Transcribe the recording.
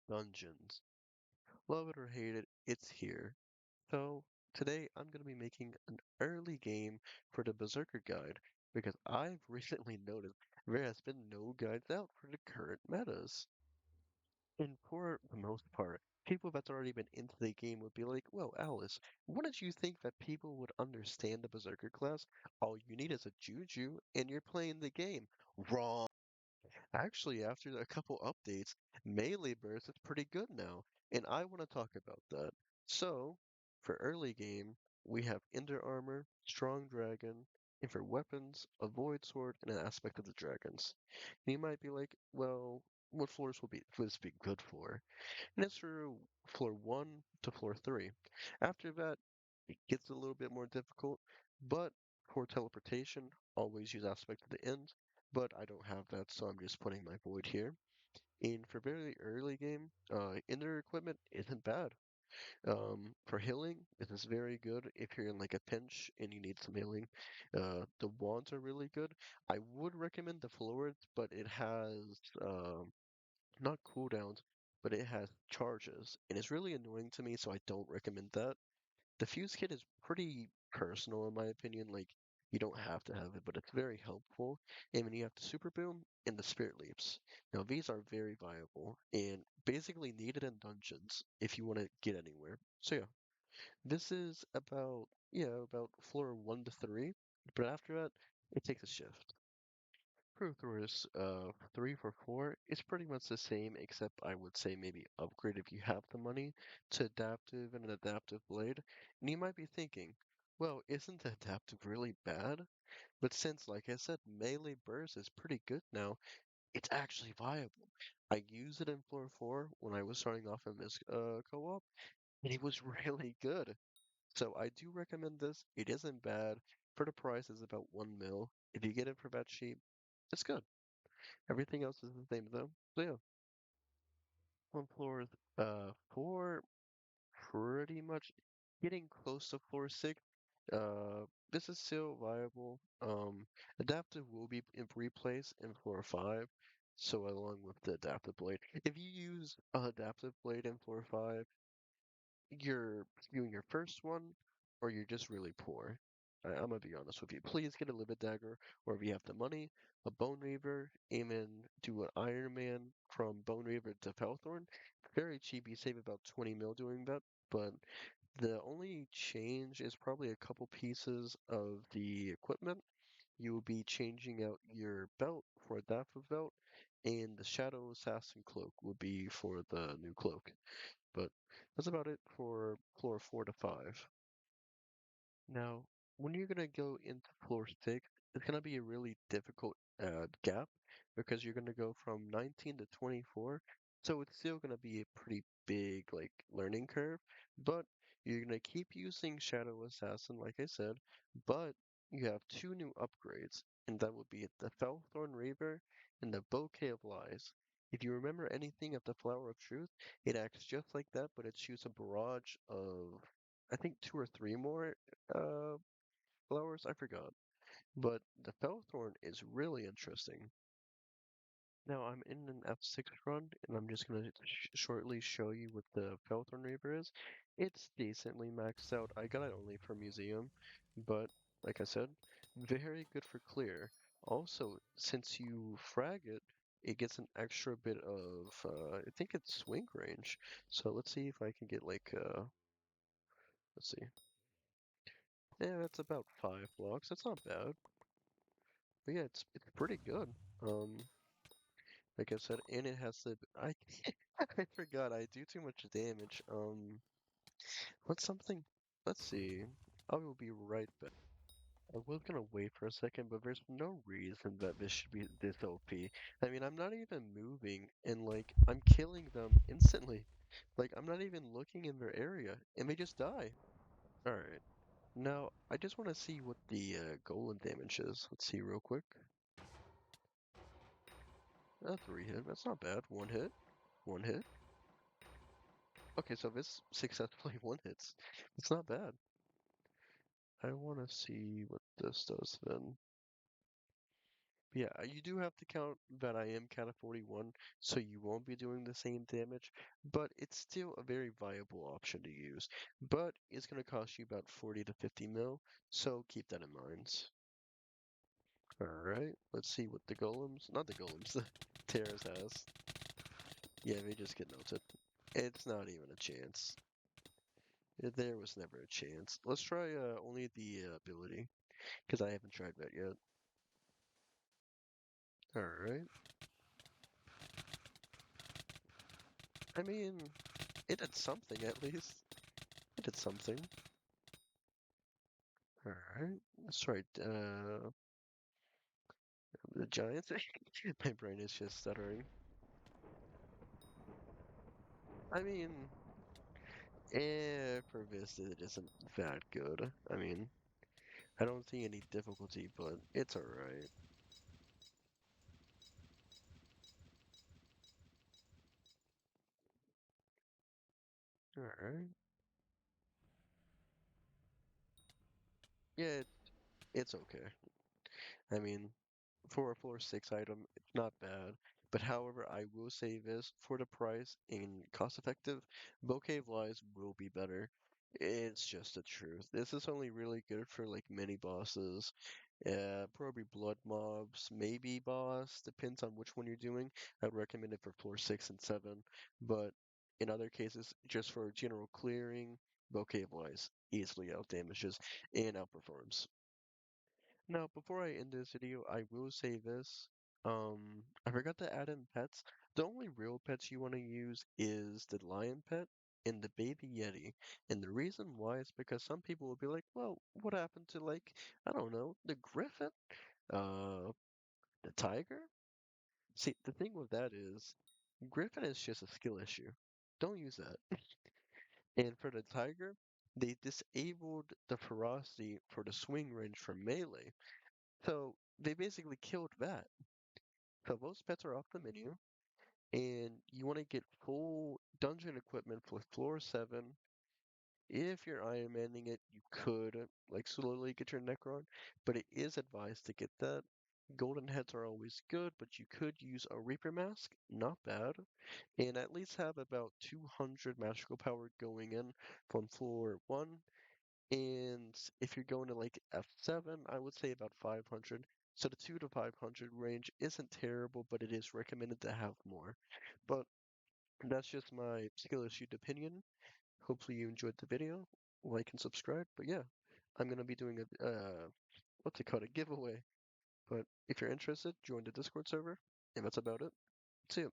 dungeons. Love it or hate it, it's here. So, today I'm going to be making an early game for the Berserker guide because I've recently noticed there has been no guides out for the current metas. And for the most part, people that's already been into the game would be like, well, Alice, wouldn't you think that people would understand the Berserker class? All you need is a Juju and you're playing the game. Wrong. Actually, after a couple updates, melee burst is pretty good now, and I want to talk about that. So, for early game, we have Ender Armor, Strong Dragon, and for weapons, a Void Sword, and an aspect of the dragons. And you might be like, well, what floors will this be good for? And it's for floor 1 to floor 3. After that, it gets a little bit more difficult, but for teleportation, always use aspect of the end, but I don't have that, so I'm just putting my void here. And for very early game, inner equipment isn't bad. For healing, it is very good if you're in like a pinch and you need some healing. The wands are really good. I would recommend the floors, but it has not cooldowns, but it has charges, and it's really annoying to me, so I don't recommend that. The fuse kit is pretty personal in my opinion, like you don't have to have it, but it's very helpful. And then you have the super boom and the spirit leaps. Now these are very viable and basically needed in dungeons if you want to get anywhere. So yeah, this is about floor 1 to 3, but after that it takes a shift. Pro-Tours 3 for 4 is pretty much the same, except I would say maybe upgrade if you have the money to adaptive and an adaptive blade. And you might be thinking, well, isn't the adaptive really bad? But since, like I said, melee burst is pretty good now, it's actually viable. I used it in floor 4 when I was starting off in this co-op, and it was really good. So I do recommend this. It isn't bad. For the price, it's about 1 mil. If you get it for that cheap, it's good. Everything else is the same though. So yeah, on floor 4, pretty much getting close to floor 6. This is still viable. Adaptive will be replaced in floor 5. So along with the adaptive blade, if you use an adaptive blade in floor 5, you're doing your first one, or you're just really poor. I'm gonna be honest with you. Please get a Livid Dagger, or if you have the money, a Bone Reaver. Aim and do an Iron Man from Bone Reaver to Felthorn. Very cheap. You save about 20 mil doing that. But the only change is probably a couple pieces of the equipment. You will be changing out your belt for a Daffo belt, and the Shadow Assassin cloak will be for the new cloak. But that's about it for floor 4 to 5. Now, when you're gonna go into floor 6, it's gonna be a really difficult gap because you're gonna go from 19 to 24. So it's still gonna be a pretty big like learning curve, but you're gonna keep using Shadow Assassin, like I said, but you have two new upgrades, and that would be the Felthorn Reaver and the Bouquet of Lies. If you remember anything of the Flower of Truth, it acts just like that, but it shoots a barrage of, I think, two or three more uh, flowers. I forgot. But the Felthorn is really interesting. Now I'm in an F6 run, and I'm just gonna shortly show you what the Felthorn Reaver is. It's decently maxed out. I got it only for museum, but like I said, very good for clear. Also, since you frag it, it gets an extra bit of, I think it's swing range. So let's see if I can get like, let's see. Yeah, that's about 5 blocks. That's not bad. But yeah, it's pretty good. Um, like I said, and it has the I I forgot I do too much damage. What's something? Let's see. I will be right back. I was gonna wait for a second, but there's no reason that this should be this OP. I mean, I'm not even moving, and like I'm killing them instantly. Like I'm not even looking in their area, and they just die. All right. Now I just want to see what the golem damage is. Let's see real quick. 3 hit. That's not bad. One hit. One hit. Okay, so this successfully one hits. It's not bad. I want to see what this does then. Yeah, you do have to count that I am cat of 41, so you won't be doing the same damage, but it's still a very viable option to use. But it's going to cost you about 40 to 50 mil, so keep that in mind. Alright, let's see what the golems, not the golems, the Terras has. Yeah, they just get melted. It's not even a chance. There was never a chance. Let's try only the ability, because I haven't tried that yet. Alright. I mean, it did something at least. It did something. Alright. That's right. The Giants. My brain is just stuttering. I mean, for this, it isn't that good. I mean, I don't see any difficulty, but it's alright. Alright. Yeah, it's okay. I mean, for a floor 6 item, it's not bad. But however, I will say this, for the price and cost effective, Bouquet of Lies will be better. It's just the truth. This is only really good for like mini bosses, probably blood mobs, maybe boss, depends on which one you're doing. I'd recommend it for floor 6 and 7, but in other cases, just for general clearing, Bouquet of Lies easily outdamages and outperforms. Now, before I end this video, I will say this. I forgot to add in pets. The only real pets you want to use is the lion pet and the baby yeti. And the reason why is because some people will be like, well, what happened to like, I don't know, the griffin? Uh, the tiger? See, the thing with that is, griffin is just a skill issue. Don't use that. And for the tiger, they disabled the ferocity for the swing range for melee. So they basically killed that. So those pets are off the menu, and you want to get full dungeon equipment for floor 7. If you're Iron Manning it, you could like slowly get your Necron, but it is advised to get that. Golden heads are always good, but you could use a Reaper mask, not bad, and at least have about 200 magical power going in from floor 1. And if you're going to like F7, I would say about 500. So the 2 to 500 range isn't terrible, but it is recommended to have more. But that's just my skill issued opinion. Hopefully you enjoyed the video. Like and subscribe. But yeah, I'm gonna be doing a what's it called, a giveaway. But if you're interested, join the Discord server. And that's about it. See ya.